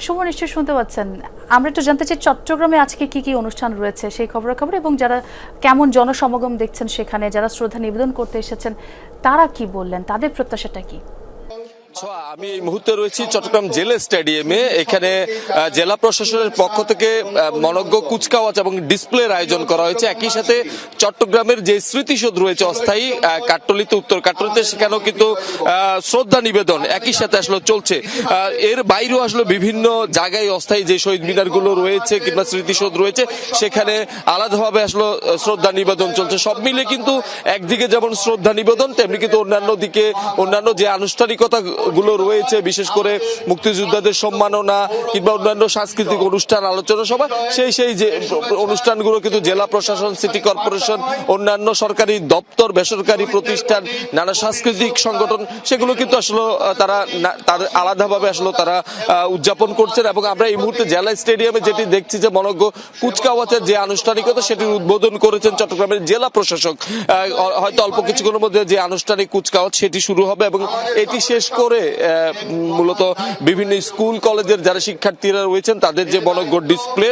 সুমন নিশ্চয়ই শুনতে পাচ্ছেন। আমরা একটু জানতে চাই চট্টগ্রামে আজকে কি কি অনুষ্ঠান রয়েছে সেই খবরাখবর, এবং যারা কেমন জনসমাগম দেখছেন সেখানে, যারা শ্রদ্ধা নিবেদন করতে এসেছেন তারা কি বললেন, তাদের প্রত্যাশাটা কি? আমি এই মুহূর্তে রয়েছি চট্টগ্রাম জেলা স্টেডিয়ামে। এখানে জেলা প্রশাসনের পক্ষ থেকে মনজ্ঞ কুচকাওয়াজ এবং ডিসপ্লের আয়োজন করা হয়েছে। একই সাথে চট্টগ্রামের যে স্মৃতিসৌধ রয়েছে অস্থায়ী কাট্টলিতে, উত্তর কাট্টলিতে, সেখানেও কিন্তু শ্রদ্ধা নিবেদন একই সাথে আসলে চলছে। এর বাইরেও আসলে বিভিন্ন জায়গায় অস্থায়ী যে শহীদ মিনারগুলো রয়েছে কিংবা স্মৃতিসৌধ রয়েছে সেখানে আলাদাভাবে আসলে শ্রদ্ধা নিবেদন চলছে। সব মিলে কিন্তু একদিকে যেমন শ্রদ্ধা নিবেদন, তেমনি কিন্তু অন্যান্য যে আনুষ্ঠানিকতা গুলো রয়েছে, বিশেষ করে মুক্তিযোদ্ধাদের সম্মাননা কিংবা অন্যান্য সাংস্কৃতিক অনুষ্ঠান, আলোচনা সভা, সেই যে অনুষ্ঠানগুলো কিন্তু জেলা প্রশাসন, সিটি কর্পোরেশন, অন্যান্য সরকারি দপ্তর, বেসরকারি প্রতিষ্ঠান, নানা সাংস্কৃতিক সংগঠন, সেগুলো কিন্তু আসলে তারা আলাদাভাবে আসলে তারা উদযাপন করছেন। এবং আমরা এই মুহূর্তে জেলা স্টেডিয়ামে যেটি দেখছি যে মনজ্ঞ কুচকাওয়াজের যে আনুষ্ঠানিকতা সেটির উদ্বোধন করেছেন চট্টগ্রামের জেলা প্রশাসক। হয়তো অল্প কিছুক্ষণের মধ্যে যে আনুষ্ঠানিক কুচকাওয়াজ সেটি শুরু হবে এবং এটি শেষ করে মূলত বিভিন্ন স্কুল কলেজের যারা শিক্ষার্থীরা রয়েছেন তাদের যে মনজ্ঞ ডিসপ্লে,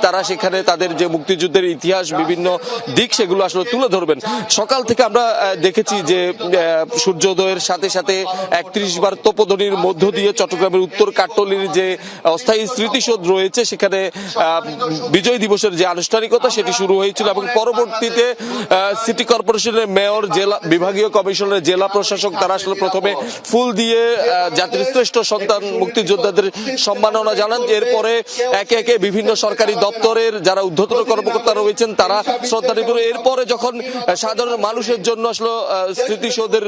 তারা সেখানে তাদের যে মুক্তিযুদ্ধের ইতিহাস বিভিন্ন দিক সেগুলো আসলে তুলে ধরবেন। সকাল থেকে আমরা দেখেছি যে সূর্যোদয়ের সাথে সাথে ৩১ বার তোপধ্বনির মধ্য দিয়ে চট্টগ্রামের উত্তর কাট্টলির যে অস্থায়ী স্মৃতিসৌধ রয়েছে সেখানে বিজয় দিবসের যে আনুষ্ঠানিকতা সেটি শুরু হয়েছিল এবং পরবর্তীতে সিটি কর্পোরেশনের মেয়র, জেলা বিভাগীয় কমিশনের জেলা প্রশাসক তারা আসলে প্রথমে ফুল দিয়ে জাতির শ্রেষ্ঠ সন্তান মুক্তিযোদ্ধাদের সম্মাননা জানান। এরপরে একে একে বিভিন্ন সরকারি দপ্তরের যারা ঊর্ধ্বতন কর্মকর্তা রয়েছেন তারা শ্রদ্ধা নিবেদন। এরপরে যখন সাধারণ মানুষের জন্য আসলে স্মৃতিসৌধের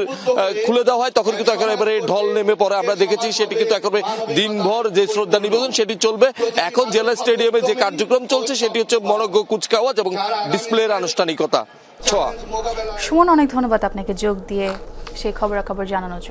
খুলে দেওয়া হয় তখন কিন্তু একেবারে ঢল নেমে পড়ে। আমরা দেখেছি সেটি কিন্তু একেবারে দিনভর যে শ্রদ্ধা নিবেদন সেটি চলবে। এখন জেলা স্টেডিয়ামে যে কার্যক্রম চলছে সেটি হচ্ছে মনজ্ঞ কুচকাওয়াজ এবং ডিসপ্লের আনুষ্ঠানিকতা। সুমন, অনেক ধন্যবাদ আপনাকে যোগ দিয়ে সেই খবরাখবর জানানোর জন্য।